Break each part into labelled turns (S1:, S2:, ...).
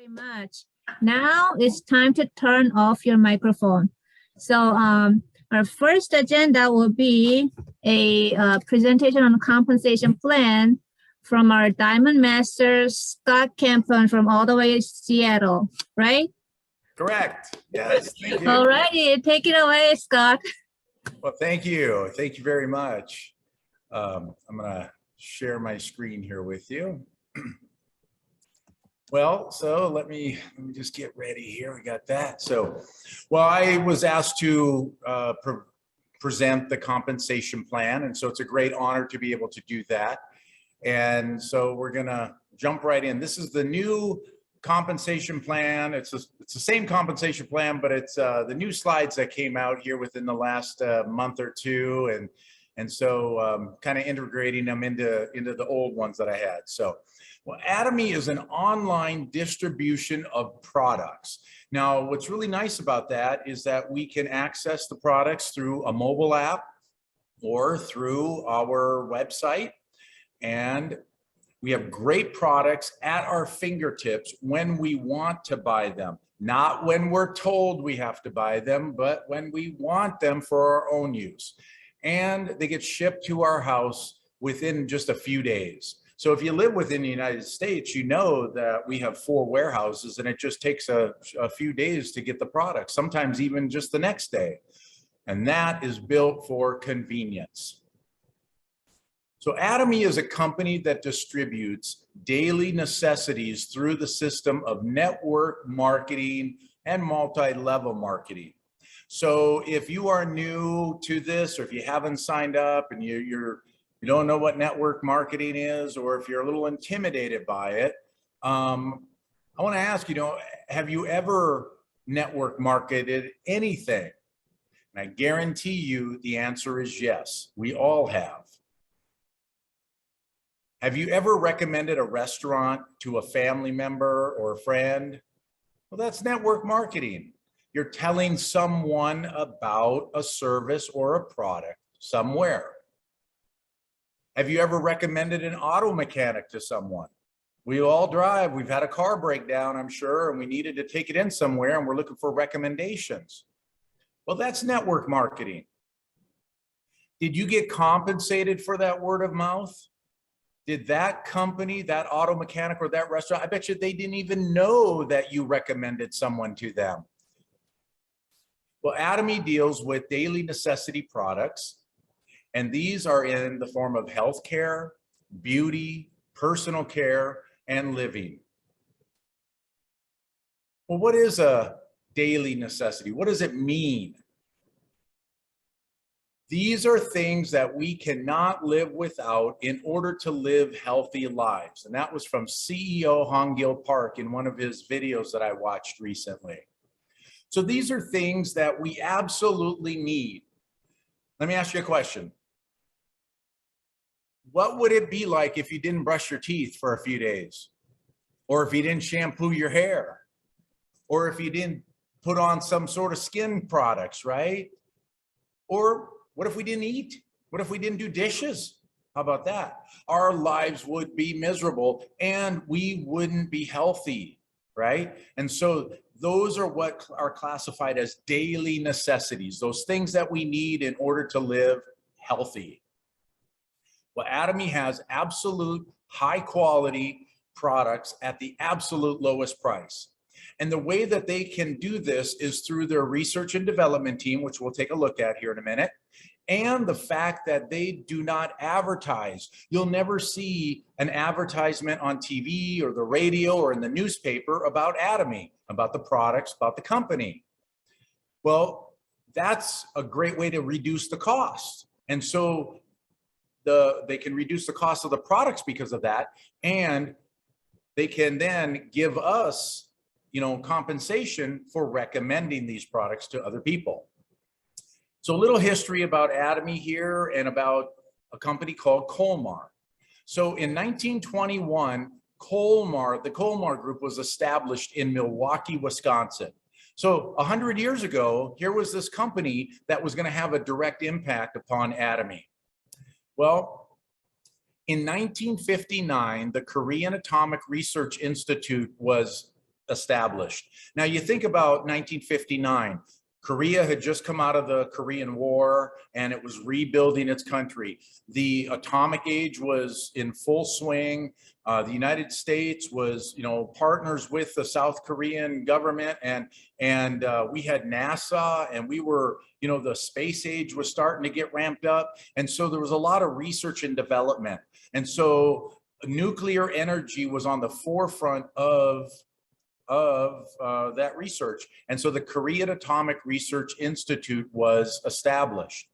S1: very much. Now it's time to turn off your microphone. So our first agenda will be a presentation on compensation plan from our Diamond Master, Scott Kampen from all the way to Seattle, right?
S2: Correct. Yes. Thank you.
S1: All righty, take it away, Scott.
S2: Well, thank you. Thank you very much. I'm going to share my screen here with you. Well, so let me just get ready here. We got that. So, well, I was asked to present the compensation plan, and so it's a great honor to be able to do that. And so we're going to jump right in. This is the new compensation plan. It's the same compensation plan, but it's the new slides that came out here within the last month or two, and so kind of integrating them into the old ones that I had. So, well, Atomy is an online distribution of products. Now, what's really nice about that is that we can access the products through a mobile app or through our website, and we have great products at our fingertips when we want to buy them. Not when we're told we have to buy them, but when we want them for our own use. And they get shipped to our house within just a few days. So if you live within the United States, you know that we have 4 warehouses and it just takes a few days to get the product, sometimes even just the next day. And that is built for convenience. So Atomy is a company that distributes daily necessities through the system of network marketing and multi-level marketing. So if you are new to this, or if you haven't signed up and you don't know what network marketing is, or if you're a little intimidated by it, I want to ask, have you ever network marketed anything? And I guarantee you the answer is yes, we all have. Have you ever recommended a restaurant to a family member or a friend? Well, that's network marketing. You're telling someone about a service or a product somewhere. Have you ever recommended an auto mechanic to someone? We all drive. We've had a car breakdown, I'm sure, and we needed to take it in somewhere, and we're looking for recommendations. Well, that's network marketing. Did you get compensated for that word of mouth? Did that company, that auto mechanic or that restaurant, I bet you they didn't even know that you recommended someone to them. Well, Atomy deals with daily necessity products, and these are in the form of healthcare, beauty, personal care, and living. Well, what is a daily necessity? What does it mean? These are things that we cannot live without in order to live healthy lives. And that was from CEO Hong-Gil Park in one of his videos that I watched recently. So these are things that we absolutely need. Let me ask you a question. What would it be like if you didn't brush your teeth for a few days? Or if you didn't shampoo your hair? Or if you didn't put on some sort of skin products, right? Or what if we didn't eat? What if we didn't do dishes? How about that? Our lives would be miserable and we wouldn't be healthy, right? And so those are what are classified as daily necessities, those things that we need in order to live healthy. Well, Atomy has absolute high quality products at the absolute lowest price. And the way that they can do this is through their research and development team, which we'll take a look at here in a minute, and the fact that they do not advertise. You'll never see an advertisement on TV or the radio or in the newspaper about Atomy, about the products, about the company. Well, that's a great way to reduce the cost. And so they can reduce the cost of the products because of that, and they can then give us compensation for recommending these products to other people. So a little history about Atomy here and about a company called Colmar. So in 1921, the Colmar Group was established in Milwaukee, Wisconsin. So 100 years ago, here was this company that was going to have a direct impact upon Atomy. Well, in 1959, the Korean Atomic Research Institute was established. Now you think about 1959, Korea had just come out of the Korean War and it was rebuilding its country. The atomic age was in full swing. The United States was, partners with the South Korean government, and we had NASA, and we were, the space age was starting to get ramped up. And so there was a lot of research and development. And so nuclear energy was on the forefront of that research. And so the Korean Atomic Research Institute was established.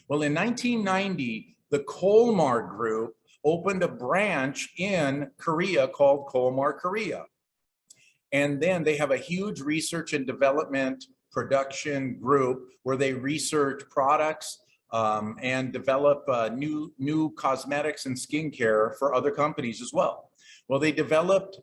S2: Well, in 1990, the Kolmar Group opened a branch in Korea called Kolmar Korea. And then they have a huge research and development production group where they research products and develop new cosmetics and skincare for other companies as well. Well, they developed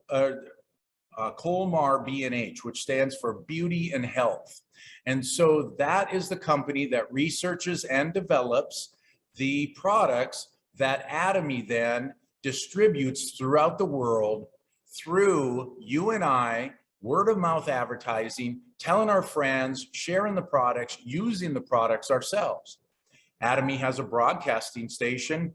S2: Kolmar B&H, which stands for Beauty and Health. And so that is the company that researches and develops the products that Atomy then distributes throughout the world through you and I, word of mouth advertising, telling our friends, sharing the products, using the products ourselves. Atomy has a broadcasting station,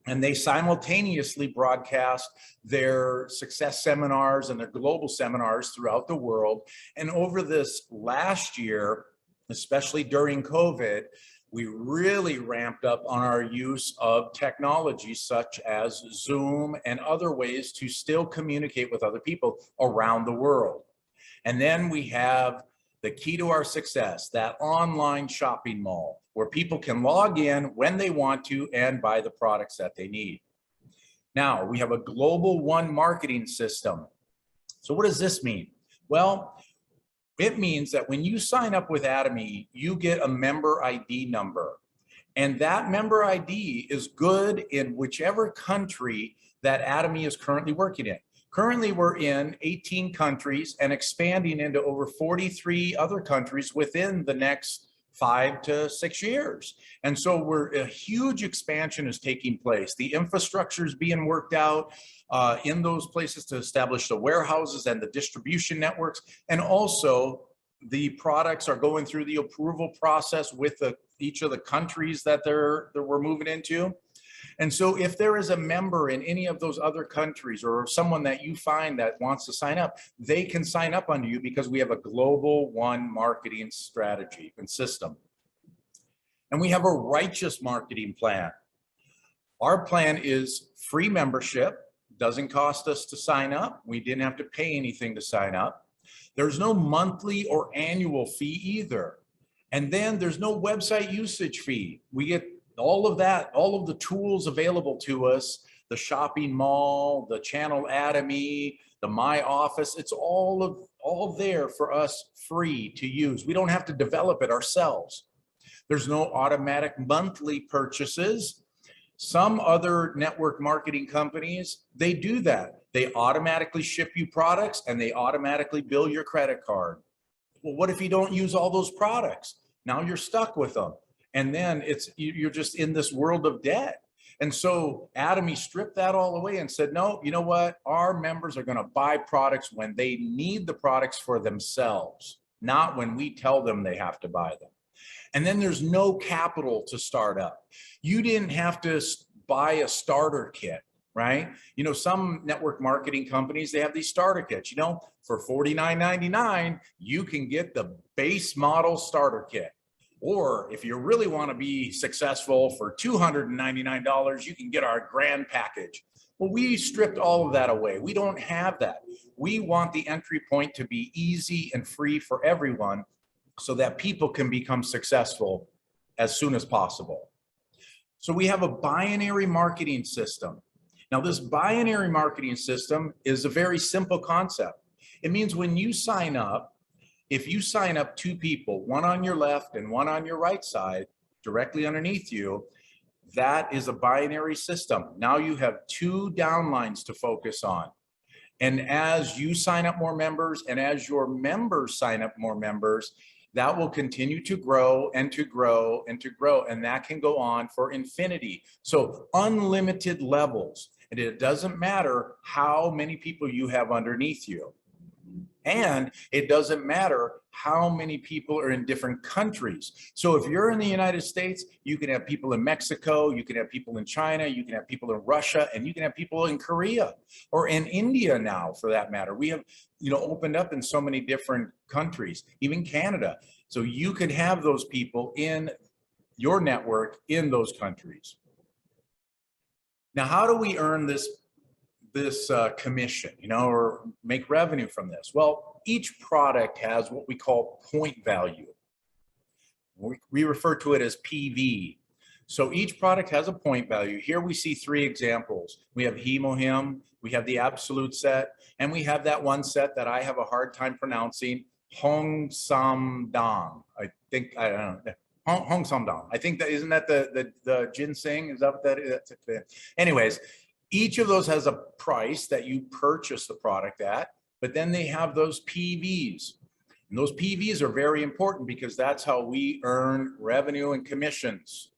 S2: and they simultaneously broadcast their success seminars and their global seminars throughout the world. And over this last year, especially during COVID, we really ramped up on our use of technology such as Zoom and other ways to still communicate with other people around the world. And then we have the key to our success, that online shopping mall where people can log in when they want to and buy the products that they need. Now, we have a global one marketing system. So what does this mean? Well, it means that when you sign up with Atomy, you get a member ID number. And that member ID is good in whichever country that Atomy is currently working in. Currently, we're in 18 countries and expanding into over 43 other countries within the next 5 to 6 years. And so a huge expansion is taking place. The infrastructure is being worked out in those places to establish the warehouses and the distribution networks. And also the products are going through the approval process with each of the countries that we're moving into. And so if there is a member in any of those other countries or someone that you find that wants to sign up, they can sign up under you because we have a global one marketing strategy and system. And we have a righteous marketing plan. Our plan is free membership, doesn't cost us to sign up. We didn't have to pay anything to sign up. There's no monthly or annual fee either. And then there's no website usage fee. We get all of that, all of the tools available to us, the shopping mall, the channel Atomy, the My Office, it's all there for us free to use. We don't have to develop it ourselves. There's no automatic monthly purchases. Some other network marketing companies, they do that. They automatically ship you products and they automatically bill your credit card. Well, what if you don't use all those products? Now you're stuck with them. And then you're just in this world of debt. And so Atomy stripped that all away and said, no, you know what? Our members are going to buy products when they need the products for themselves, not when we tell them they have to buy them. And then there's no capital to start up. You didn't have to buy a starter kit, right? Some network marketing companies, they have these starter kits, for $49.99, you can get the base model starter kit. Or if you really want to be successful for $299, you can get our grand package. Well, we stripped all of that away. We don't have that. We want the entry point to be easy and free for everyone so that people can become successful as soon as possible. So we have a binary marketing system. Now, this binary marketing system is a very simple concept. It means when you sign up, if you sign up 2 people, one on your left and one on your right side, directly underneath you, that is a binary system. Now you have 2 downlines to focus on. And as you sign up more members and as your members sign up more members, that will continue to grow and to grow and to grow. And that can go on for infinity. So unlimited levels. And it doesn't matter how many people you have underneath you. And it doesn't matter how many people are in different countries. So if you're in the United States, you can have people in Mexico, you can have people in China, you can have people in Russia, and you can have people in Korea or in India now, for that matter. We have, opened up in so many different countries, even Canada. So you could have those people in your network in those countries. Now, how do we earn this commission, or make revenue from this? Well, each product has what we call point value. We refer to it as PV. So each product has a point value. Here we see 3 examples. We have Hemohim, we have the Absolute set, and we have that one set that I have a hard time pronouncing, Hong Sam Dang. I don't know. Hong Sam Dang. I think that, isn't that the ginseng? Is that what that is? Anyways, each of those has a price that you purchase the product at, but then they have those PVs. And those PVs are very important because that's how we earn revenue and commissions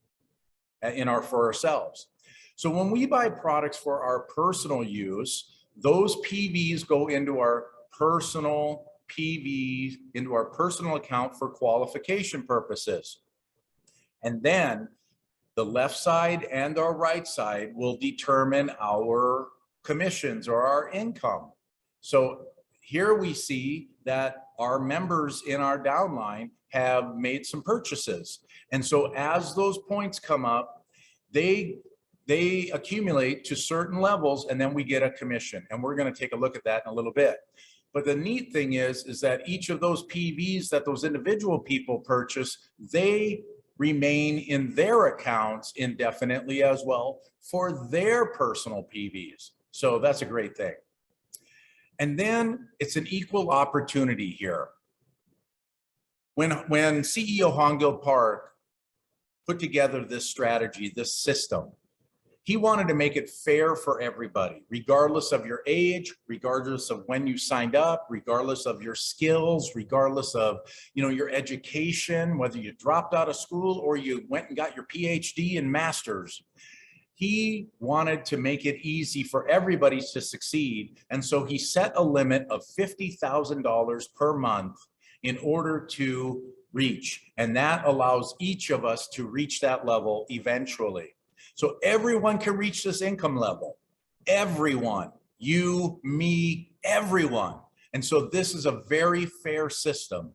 S2: for ourselves. So when we buy products for our personal use, those PVs go into our personal account for qualification purposes. And then the left side and our right side will determine our commissions or our income. So here we see that our members in our downline have made some purchases. And so as those points come up, they accumulate to certain levels, and then we get a commission. And we're going to take a look at that in a little bit. But the neat thing is that each of those PVs that those individual people purchase, they remain in their accounts indefinitely as well for their personal PVs. So that's a great thing. And then it's an equal opportunity here. When CEO Hongil Park put together this strategy, this system, he wanted to make it fair for everybody, regardless of your age, regardless of when you signed up, regardless of your skills, regardless of your education, whether you dropped out of school or you went and got your PhD and master's. He wanted to make it easy for everybody to succeed. And so he set a limit of $50,000 per month in order to reach. And that allows each of us to reach that level eventually. So everyone can reach this income level. Everyone, you, me, everyone. And so this is a very fair system.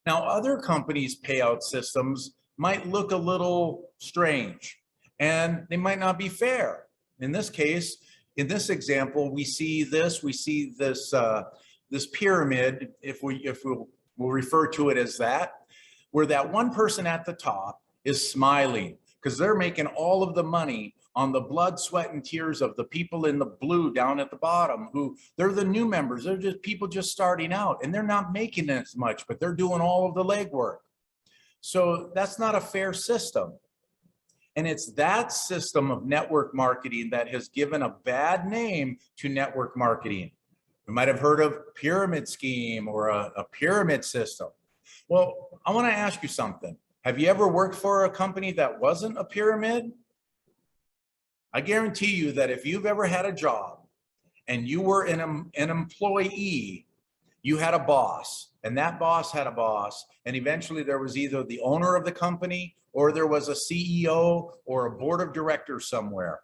S2: Now, other companies' payout systems might look a little strange, and they might not be fair. In this case, in this example, we see this pyramid, we'll refer to it as that, where that one person at the top is smiling, because they're making all of the money on the blood, sweat, and tears of the people in the blue down at the bottom, who they're the new members. They're just people just starting out, and they're not making as much, but they're doing all of the legwork. So that's not a fair system. And it's that system of network marketing that has given a bad name to network marketing. You might have heard of pyramid scheme or a pyramid system. Well, I want to ask you something. Have you ever worked for a company that wasn't a pyramid? I guarantee you that if you've ever had a job and you were an employee, you had a boss, and that boss had a boss, and eventually there was either the owner of the company or there was a CEO or a board of directors somewhere.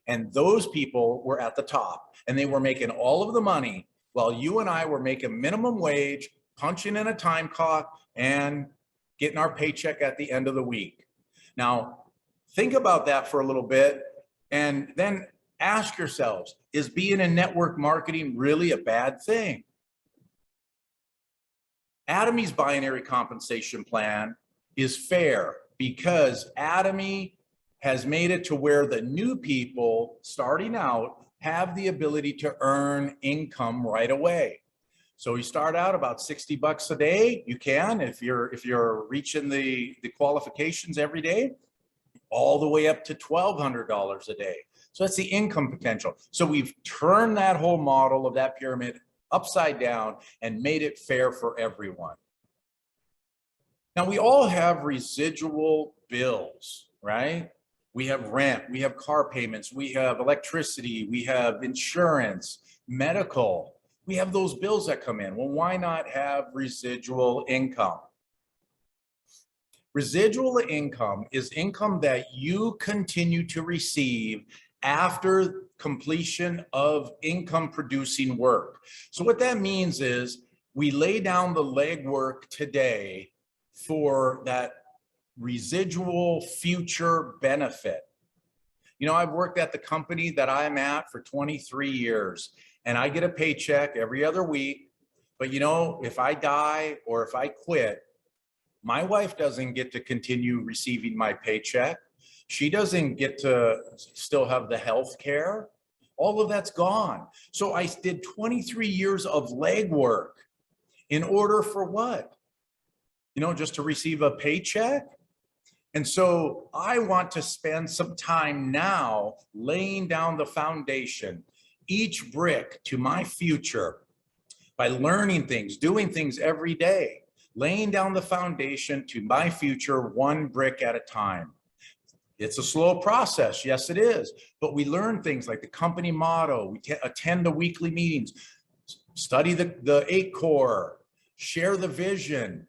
S2: And those people were at the top, and they were making all of the money while you and I were making minimum wage, punching in a time clock, and getting our paycheck at the end of the week. Now, think about that for a little bit, and then ask yourselves, is being in network marketing really a bad thing? Atomy's binary compensation plan is fair because Atomy has made it to where the new people starting out have the ability to earn income right away. So you start out about $60 a day. You can, if you're reaching the qualifications every day, all the way up to $1,200 a day. So that's the income potential. So we've turned that whole model of that pyramid upside down and made it fair for everyone. Now, we all have residual bills, right? We have rent, we have car payments, we have electricity, we have insurance, medical. We have those bills that come in. Well, why not have residual income? Residual income is income that you continue to receive after completion of income producing work. So what that means is we lay down the legwork today for that residual future benefit. You know, I've worked at the company that I'm at for 23 years and I get a paycheck every other week. But you know, if I die or if I quit, my wife doesn't get to continue receiving my paycheck. She doesn't get to still have the health care. All of that's gone. So I did 23 years of legwork in order for what? You know, just to receive a paycheck? And so I want to spend some time now laying down the foundation, each brick to my future by learning things, doing things every day, laying down the foundation to my future one brick at a time. It's a slow process. Yes, it is. But we learn things like the company motto. We attend the weekly meetings, study the 8 core, share the vision,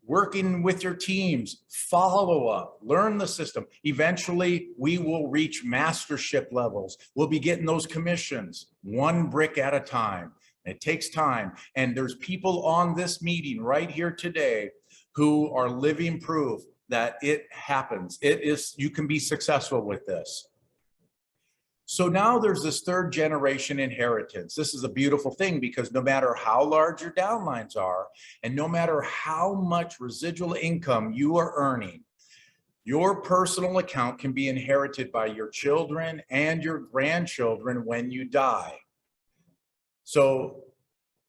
S2: working with your teams, follow up, learn the system. Eventually, we will reach mastership levels. We'll be getting those commissions one brick at a time. It takes time. And there's people on this meeting right here today who are living proof that it happens. You can be successful with this. So now there's this third generation inheritance. This is a beautiful thing because no matter how large your downlines are, and no matter how much residual income you are earning, your personal account can be inherited by your children and your grandchildren when you die. So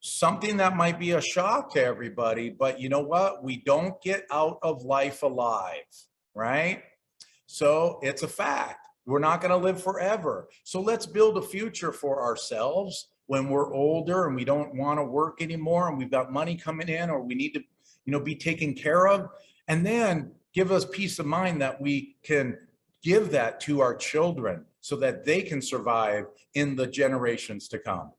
S2: something that might be a shock to everybody, but you know what? We don't get out of life alive, right? So it's a fact. We're not going to live forever. So let's build a future for ourselves when we're older and we don't want to work anymore and we've got money coming in or we need to, you know, be taken care of, and then give us peace of mind that we can give that to our children so that they can survive in the generations to come.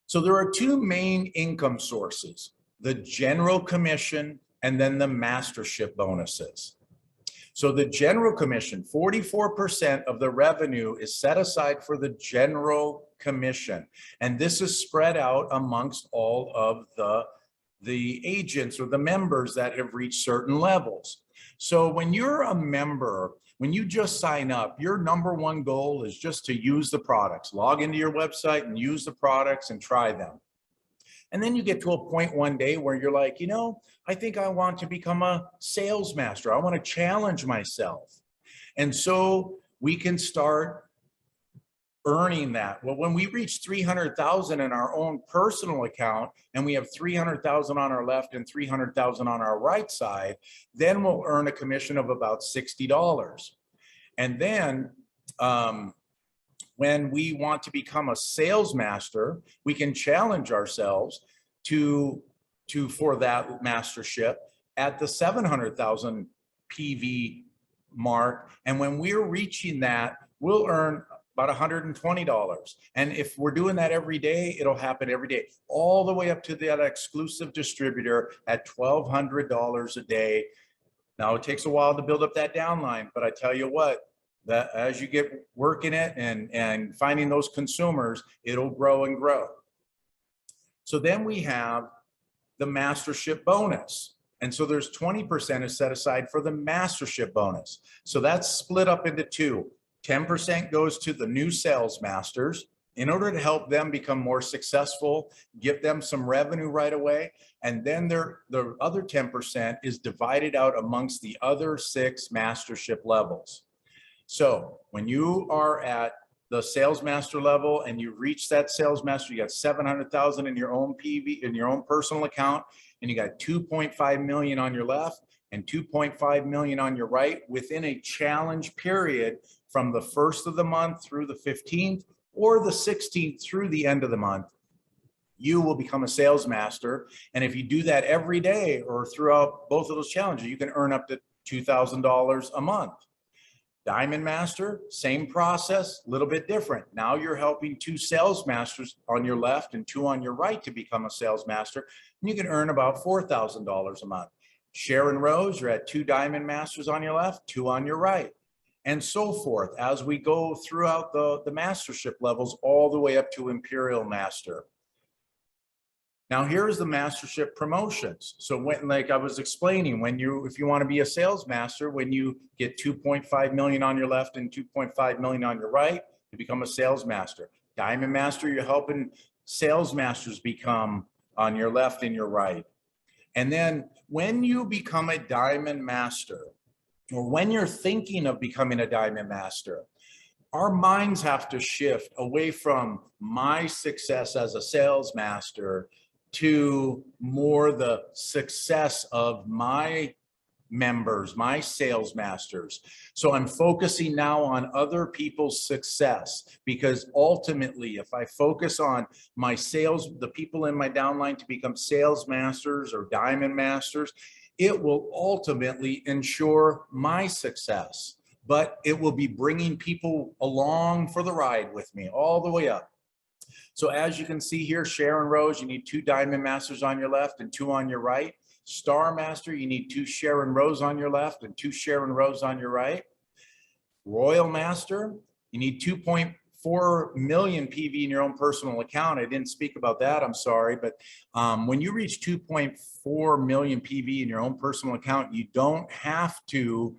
S2: So there are two main income sources, the general commission and then the mastership bonuses. So the general commission, 44% of the revenue is set aside for the general commission. And this is spread out amongst all of the agents or the members that have reached certain levels. So when you're a member, when you just sign up, your number one goal is just to use the products, log into your website and use the products and try them. And then you get to a point one day where you're like, you know, I think I want to become a sales master. I want to challenge myself. And so we can start earning that. Well, when we reach 300,000 in our own personal account and we have 300,000 on our left and 300,000 on our right side, then we'll earn a commission of about $60. And then when we want to become a sales master, we can challenge ourselves for that mastership at the 700,000 PV mark. And when we're reaching that, we'll earn about $120. And if we're doing that every day, it'll happen every day, all the way up to that exclusive distributor at $1,200 a day. Now it takes a while to build up that downline, but I tell you what, that as you get working it and finding those consumers, it'll grow and grow. So then we have the mastership bonus. And so there's 20% is set aside for the mastership bonus. So that's split up into two. 10% goes to the new sales masters in order to help them become more successful, give them some revenue right away. And then the other 10% is divided out amongst the other 6 mastership levels. So when you are at the sales master level and you reach that sales master, you got 700,000 in your own PV, in your own personal account, and you got 2.5 million on your left and 2.5 million on your right within a challenge period from the 1st of the month through the 15th or the 16th through the end of the month, you will become a sales master. And if you do that every day or throughout both of those challenges, you can earn up to $2,000 a month. Diamond Master, same process, a little bit different. Now you're helping 2 sales masters on your left and 2 on your right to become a sales master. And you can earn about $4,000 a month. Sharon Rose, you're at 2 Diamond Masters on your left, 2 on your right, and so forth as we go throughout the Mastership levels all the way up to Imperial Master. Now here's the Mastership promotions. So when, like I was explaining, if you want to be a sales master, when you get 2.5 million on your left and 2.5 million on your right, you become a sales master. Diamond Master, you're helping sales masters become on your left and your right. And then when you become a Diamond Master, or when you're thinking of becoming a Diamond Master, our minds have to shift away from my success as a sales master to more the success of my members, my sales masters. So I'm focusing now on other people's success, because ultimately, if I focus on my sales, the people in my downline to become sales masters or Diamond Masters, it will ultimately ensure my success, but it will be bringing people along for the ride with me all the way up. So as you can see here, Sharon Rose, you need 2 Diamond Masters on your left and 2 on your right. Star Master, you need 2 Sharon Rose on your left and 2 Sharon Rose on your right. Royal Master, you need 2.4 million PV in your own personal account. I didn't speak about that, I'm sorry, but when you reach 2.4 million PV in your own personal account, you don't have to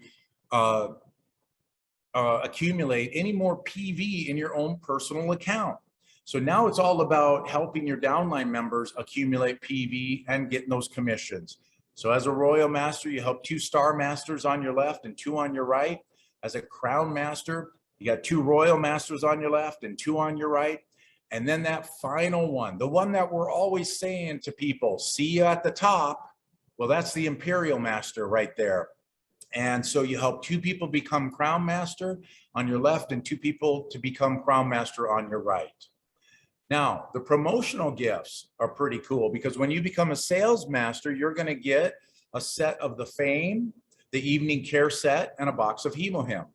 S2: accumulate any more PV in your own personal account. So now it's all about helping your downline members accumulate PV and getting those commissions. So as a Royal Master, you help 2 Star Masters on your left and 2 on your right. As a Crown Master, you got 2 Royal Masters on your left and 2 on your right. And then that final one, the one that we're always saying to people, see you at the top. Well, that's the Imperial Master right there. And so you help 2 people become Crown Master on your left and 2 people to become Crown Master on your right. Now, the promotional gifts are pretty cool, because when you become a sales master, you're going to get a set of the Fame, the Evening Care set, and a box of Hemohim.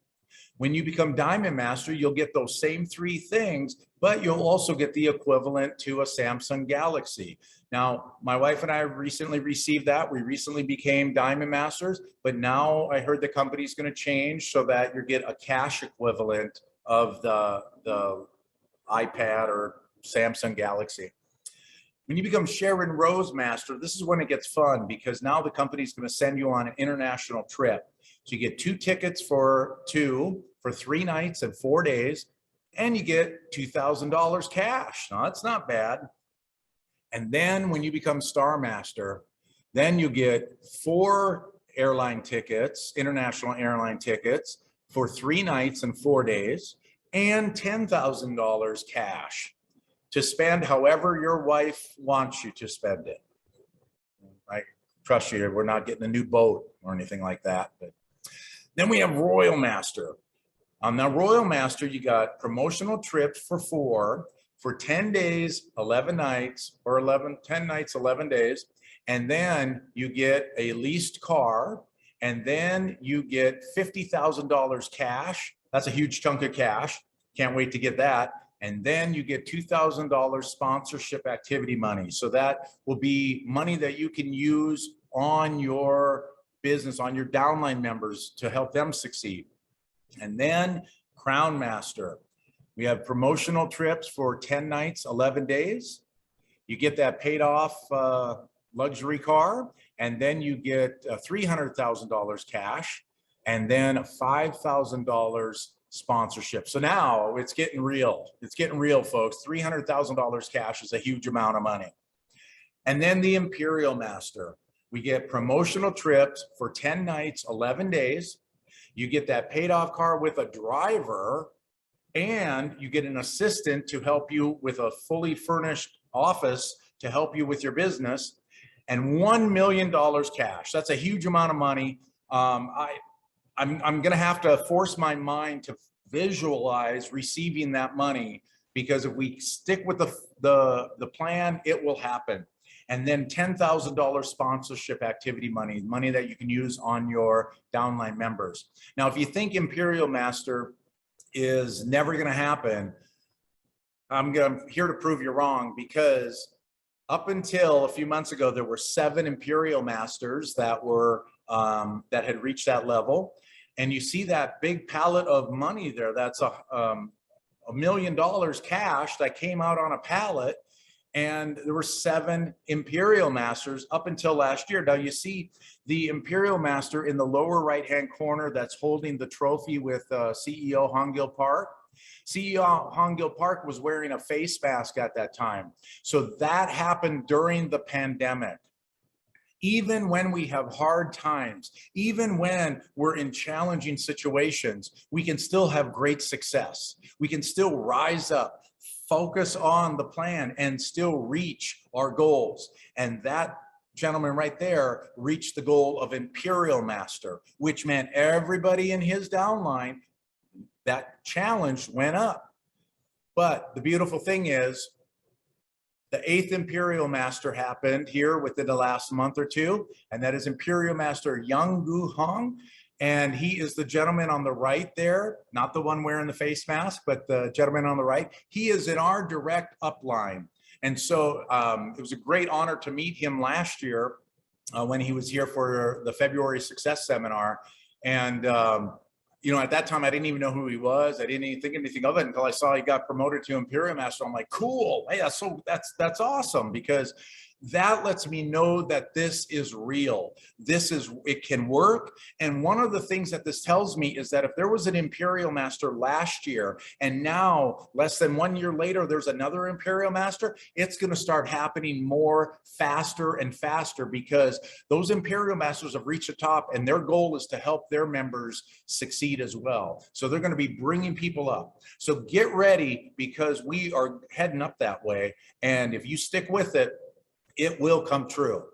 S2: When you become Diamond Master, you'll get those same 3 things, but you'll also get the equivalent to a Samsung Galaxy. Now, my wife and I recently received that. We recently became Diamond Masters, but now I heard the company's going to change so that you get a cash equivalent of the iPad or Samsung Galaxy. When you become Sharon Rose Master, this is when it gets fun, because now the company's going to send you on an international trip. So you get 2 tickets for 3 nights and 4 days, and you get $2,000 cash. Now that's not bad. And then when you become Star Master, then you get 4 airline tickets, international airline tickets for 3 nights and 4 days, and $10,000 cash to spend however your wife wants you to spend it. I trust you, we're not getting a new boat or anything like that. But then we have Royal Master. On the Royal Master, you got promotional trips for 10 days, 11 nights, or 10 nights, 11 days. And then you get a leased car, and then you get $50,000 cash. That's a huge chunk of cash. Can't wait to get that. And then you get $2,000 sponsorship activity money. So that will be money that you can use on your business, on your downline members, to help them succeed. And then Crown Master. We have promotional trips for 10 nights, 11 days. You get that paid off luxury car, and then you get $300,000 cash, and then $5,000 sponsorship. So now it's getting real. It's getting real, folks. $300,000 cash is a huge amount of money. And then the Imperial Master. We get promotional trips for 10 nights, 11 days. You get that paid off car with a driver, and you get an assistant to help you with a fully furnished office to help you with your business, and $1 million cash. That's a huge amount of money. I'm going to have to force my mind to visualize receiving that money, because if we stick with the plan, it will happen. And then $10,000 sponsorship activity money, money that you can use on your downline members. Now, if you think Imperial Master is never going to happen, I'm here to prove you wrong, because up until a few months ago, there were 7 Imperial Masters that were that had reached that level. And you see that big pallet of money there. That's $1 million cash that came out on a pallet. And there were 7 Imperial Masters up until last year. Now you see the Imperial Master in the lower right-hand corner that's holding the trophy with CEO Hongil Park. CEO Hongil Park was wearing a face mask at that time. So that happened during the pandemic. Even when we have hard times, even when we're in challenging situations, we can still have great success. We can still rise up, focus on the plan, and still reach our goals. And that gentleman right there reached the goal of Imperial Master, which meant everybody in his downline, that challenge went up. But the beautiful thing is, the 8th Imperial Master happened here within the last month or two, and that is Imperial Master Yang Gu Hong. And he is the gentleman on the right there, not the one wearing the face mask, but the gentleman on the right. He is in our direct upline. And so it was a great honor to meet him last year when he was here for the February Success Seminar. And you know, at that time, I didn't even know who he was. I didn't even think anything of it until I saw he got promoted to Imperial Master. I'm like, cool. Hey, that's awesome, because that lets me know that this is real. It can work. And one of the things that this tells me is that if there was an Imperial Master last year, and now less than 1 year later, there's another Imperial Master, it's going to start happening more faster and faster, because those Imperial Masters have reached the top, and their goal is to help their members succeed as well. So they're going to be bringing people up. So get ready, because we are heading up that way. And if you stick with it, it will come true.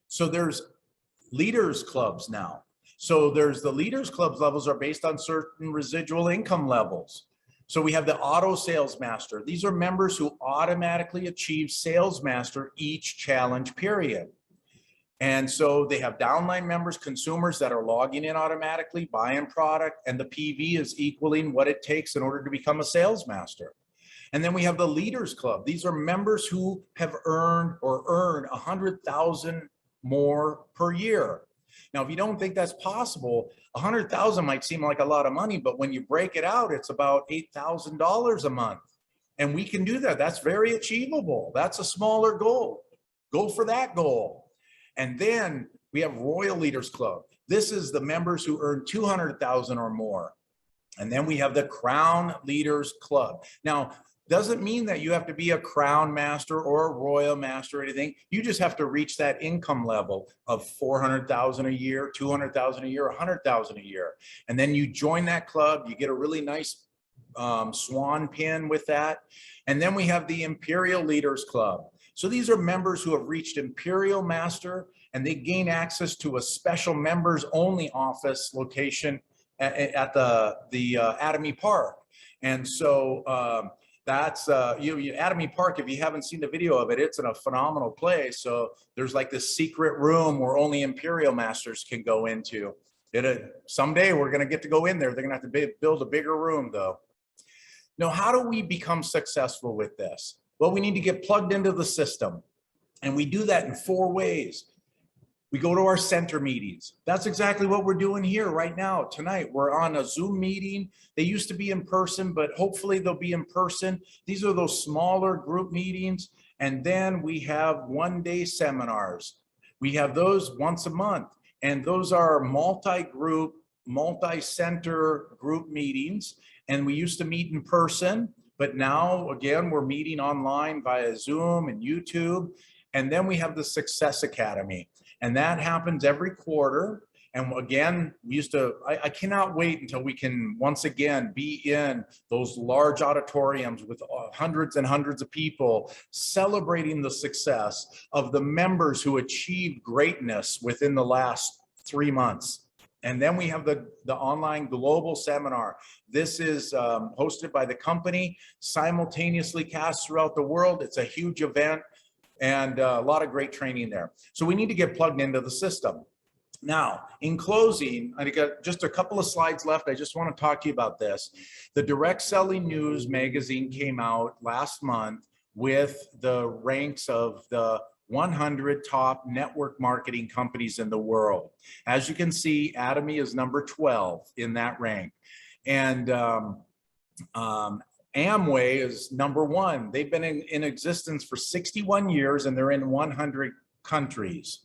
S2: So there's leaders clubs now. So there's the leaders clubs levels are based on certain residual income levels. So we have the auto sales master. These are members who automatically achieve sales master each challenge period. And so they have downline members, consumers that are logging in automatically, buying product, and the PV is equaling what it takes in order to become a sales master. And then we have the Leaders Club. These are members who have earned or earn 100,000 more per year. Now, if you don't think that's possible, 100,000 might seem like a lot of money, but when you break it out, it's about $8,000 a month. And we can do that. That's very achievable. That's a smaller goal. Go for that goal. And then we have Royal Leaders Club. This is the members who earn 200,000 or more. And then we have the Crown Leaders Club. Now, doesn't mean that you have to be a Crown Master or a Royal Master or anything. You just have to reach that income level of 400,000 a year, 200,000 a year, 100,000 a year. And then you join that club, you get a really nice swan pin with that. And then we have the Imperial Leaders Club. So these are members who have reached Imperial Master, and they gain access to a special members only office location at the Atomy Park. And so that's Atomy Park. If you haven't seen the video of it, it's in a phenomenal place. So there's like this secret room where only Imperial Masters can go into. Someday we're going to get to go in there. They're going to have to build a bigger room though. Now, how do we become successful with this? Well, we need to get plugged into the system. And we do that in 4 ways. We go to our center meetings. That's exactly what we're doing here right now. Tonight, we're on a Zoom meeting. They used to be in person, but hopefully they'll be in person. These are those smaller group meetings. And then we have one-day seminars. We have those once a month. And those are multi-group, multi-center group meetings. And we used to meet in person, but now, again, we're meeting online via Zoom and YouTube. And then we have the Success Academy. And that happens every quarter. And again, I cannot wait until we can once again be in those large auditoriums with hundreds and hundreds of people celebrating the success of the members who achieved greatness within the last 3 months. And then we have the online global seminar. This is hosted by the company, simultaneously cast throughout the world. It's a huge event. and a lot of great training there. So we need to get plugged into the system. Now, in closing, I got just a couple of slides left. I just want to talk to you about this. The Direct Selling News magazine came out last month with the ranks of the 100 top network marketing companies in the world. As you can see, Atomy is number 12 in that rank. And Amway is number 1. They've been in existence for 61 years and they're in 100 countries.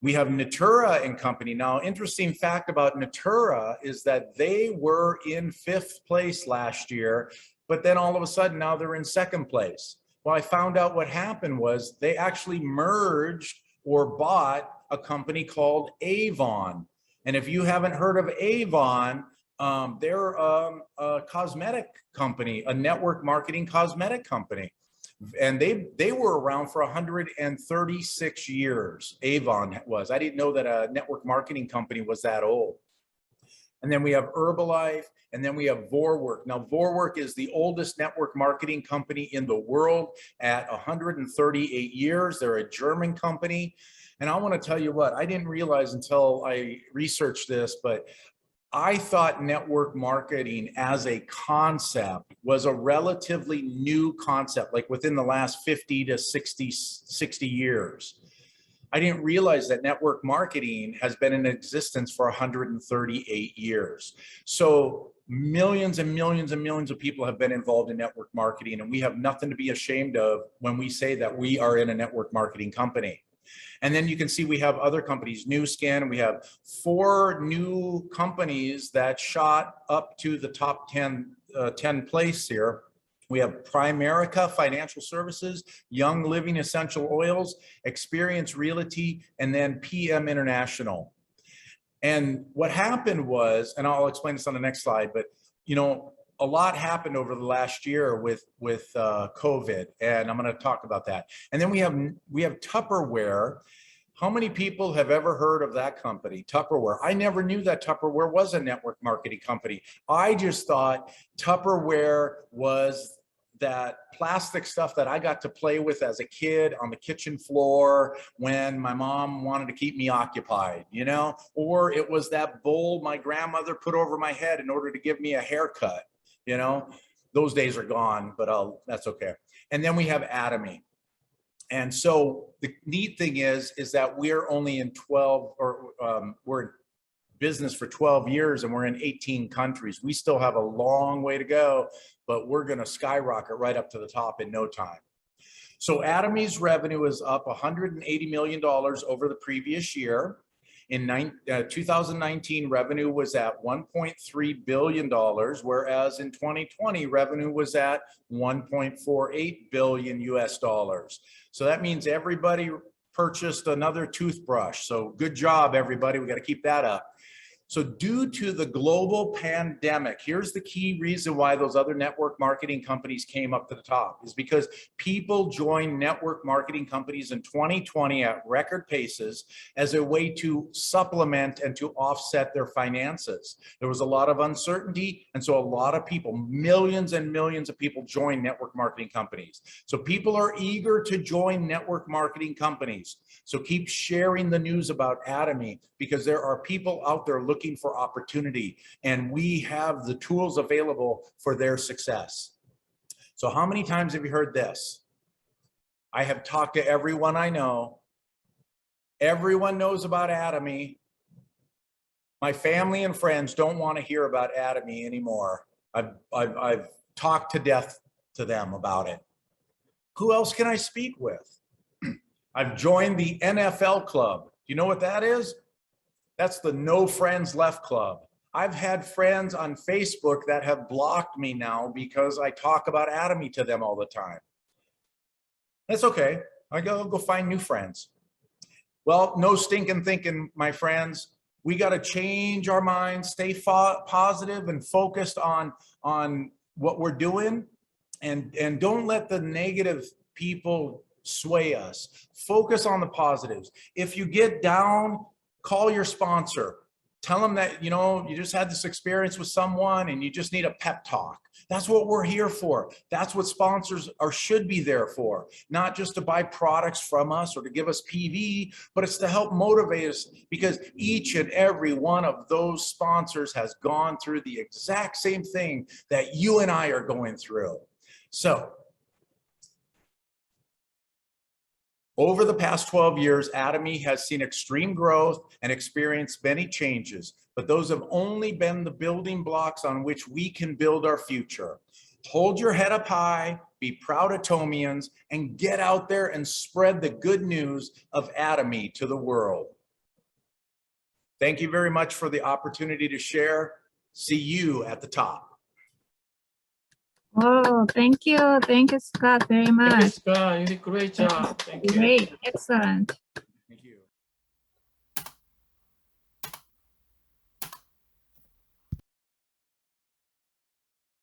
S2: We have Natura and Company. Now, interesting fact about Natura is that they were in 5th place last year, but then all of a sudden now they're in 2nd place. Well, I found out what happened was they actually merged or bought a company called Avon. And if you haven't heard of Avon, they're a cosmetic company, a network marketing cosmetic company. And they were around for 136 years. Avon was. I didn't know that a network marketing company was that old. And then we have Herbalife, and then we have Vorwerk. Now, Vorwerk is the oldest network marketing company in the world at 138 years. They're a German company. And I want to tell you what, I didn't realize until I researched this, but I thought network marketing as a concept was a relatively new concept, like within the last 50 to 60 years. I didn't realize that network marketing has been in existence for 138 years. So millions and millions and millions of people have been involved in network marketing, and we have nothing to be ashamed of when we say that we are in a network marketing company. And then you can see we have other companies, New Scan, and we have 4 new companies that shot up to the top 10 place here. We have Primerica Financial Services, Young Living Essential Oils, Experience Realty, and then PM International. And what happened was, and I'll explain this on the next slide, but you know, a lot happened over the last year with COVID, and I'm going to talk about that. And then we have Tupperware. How many people have ever heard of that company, Tupperware? I never knew that Tupperware was a network marketing company. I just thought Tupperware was that plastic stuff that I got to play with as a kid on the kitchen floor when my mom wanted to keep me occupied, you know, or it was that bowl my grandmother put over my head in order to give me a haircut. You know, those days are gone, but that's okay. And then we have Atomy. And so the neat thing is that we're only in 12, or we're in business for 12 years and we're in 18 countries. We still have a long way to go, but we're going to skyrocket right up to the top in no time. So Atomy's revenue is up $180 million over the previous year. In 2019, revenue was at $1.3 billion, whereas in 2020, revenue was at $1.48 billion US dollars. So that means everybody purchased another toothbrush. So good job, everybody. We got to keep that up. So due to the global pandemic, here's the key reason why those other network marketing companies came up to the top, is because people joined network marketing companies in 2020 at record paces as a way to supplement and to offset their finances. There was a lot of uncertainty, and so a lot of people, millions and millions of people, joined network marketing companies. So people are eager to join network marketing companies. So keep sharing the news about Atomy, because there are people out there looking for opportunity, and we have the tools available for their success. So how many times have you heard this? I have talked to everyone I know. Everyone knows about Atomy. My family and friends don't want to hear about Atomy anymore. I've talked to death to them about it. Who else can I speak with? I've joined the NFL club. Do you know what that is? That's the No Friends Left Club. I've had friends on Facebook that have blocked me now because I talk about Atomy to them all the time. That's okay. I go find new friends. Well, no stinking thinking, my friends. We got to change our minds, stay positive and focused on what we're doing, and don't let the negative people sway us. Focus on the positives. If you get down, call your sponsor, Tell them that, you know, you just had this experience with someone and you just need a pep talk. That's what we're here for. That's what sponsors are should be there for, not just to buy products from us or to give us PV, but it's to help motivate us, because each and every one of those sponsors has gone through the exact same thing that you and I are going through. So over the past 12 years, Atomy has seen extreme growth and experienced many changes, but those have only been the building blocks on which we can build our future. Hold your head up high, be proud Atomians, and get out there and spread the good news of Atomy to the world. Thank you very much for the opportunity to share. See you at the top.
S1: Oh, thank you. Thank you, Scott, very
S3: Thank you,
S1: much.
S3: Scott. You did a great job. Thank you.
S1: Great, excellent.